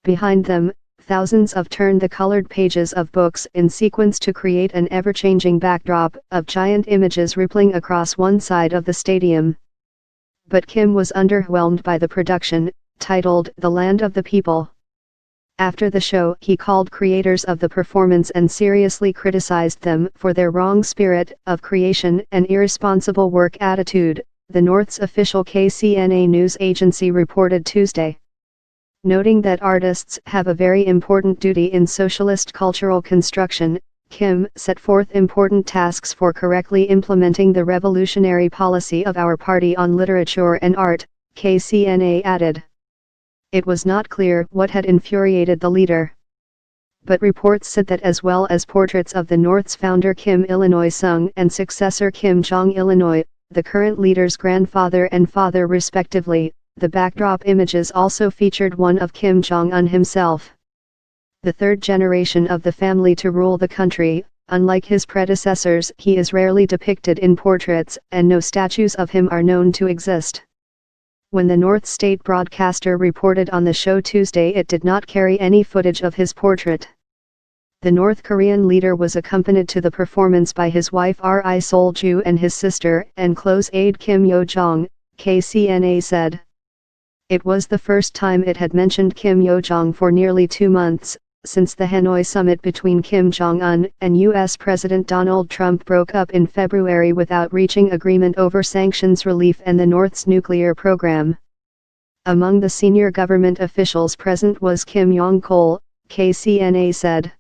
Behind them, thousands of turned the colored pages of books in sequence to create an ever-changing backdrop of giant images rippling across one side of the stadium. But Kim was underwhelmed by the production, titled The Land of the People. After the show, he called creators of the performance and seriously criticized them for their wrong spirit of creation and irresponsible work attitude, the North's official KCNA news agency reported Tuesday. Noting that artists have a very important duty in socialist cultural construction, Kim set forth important tasks for correctly implementing the revolutionary policy of our party on literature and art, KCNA added. It was not clear what had infuriated the leader. But reports said that as well as portraits of the North's founder Kim Il-sung and successor Kim Jong-il, the current leader's grandfather and father respectively, the backdrop images also featured one of Kim Jong-un himself. The third generation of the family to rule the country, unlike his predecessors, he is rarely depicted in portraits, and no statues of him are known to exist. When the North State broadcaster reported on the show Tuesday, it did not carry any footage of his portrait. The North Korean leader was accompanied to the performance by his wife Ri Sol-ju and his sister and close aide Kim Yo-jong, KCNA said. It was the first time it had mentioned Kim Yo-jong for nearly 2 months, since the Hanoi summit between Kim Jong-un and U.S. President Donald Trump broke up in February without reaching agreement over sanctions relief and the North's nuclear program. Among the senior government officials present was Kim Yong-chol, KCNA said.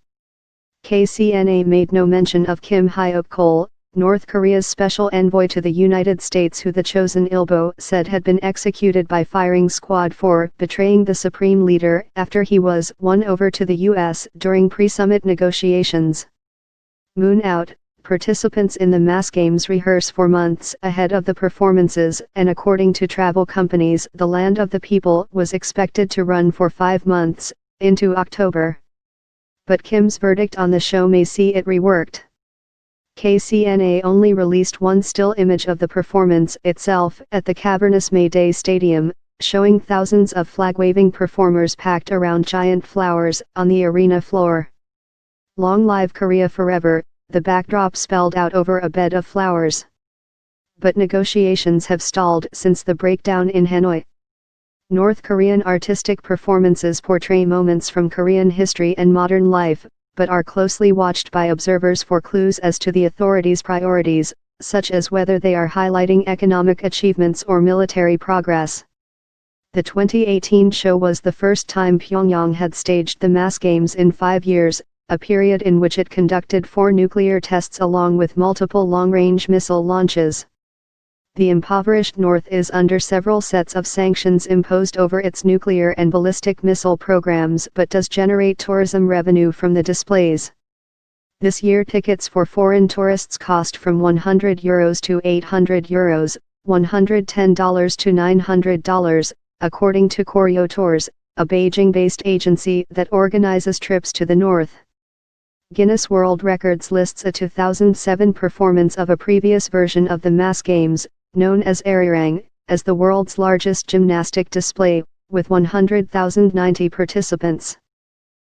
KCNA made no mention of Kim Hyok-chol, North Korea's special envoy to the United States, who the Chosun Ilbo said had been executed by firing squad for betraying the supreme leader after he was won over to the U.S. during pre-summit negotiations. Moon out, participants in the mass games rehearse for months ahead of the performances, and according to travel companies, The Land of the People was expected to run for 5 months, into October. But Kim's verdict on the show may see it reworked. KCNA only released one still image of the performance itself at the cavernous May Day Stadium, showing thousands of flag-waving performers packed around giant flowers on the arena floor. Long live Korea forever, the backdrop spelled out over a bed of flowers. But negotiations have stalled since the breakdown in Hanoi. North Korean artistic performances portray moments from Korean history and modern life, but are closely watched by observers for clues as to the authorities' priorities, such as whether they are highlighting economic achievements or military progress. The 2018 show was the first time Pyongyang had staged the mass games in 5 years, a period in which it conducted 4 nuclear tests along with multiple long-range missile launches. The impoverished North is under several sets of sanctions imposed over its nuclear and ballistic missile programs, but does generate tourism revenue from the displays. This year tickets for foreign tourists cost from €100 to €800, $110 to $900, according to Koryo Tours, a Beijing-based agency that organizes trips to the North. Guinness World Records lists a 2007 performance of a previous version of the mass games, known as Arirang, as the world's largest gymnastic display, with 100,090 participants.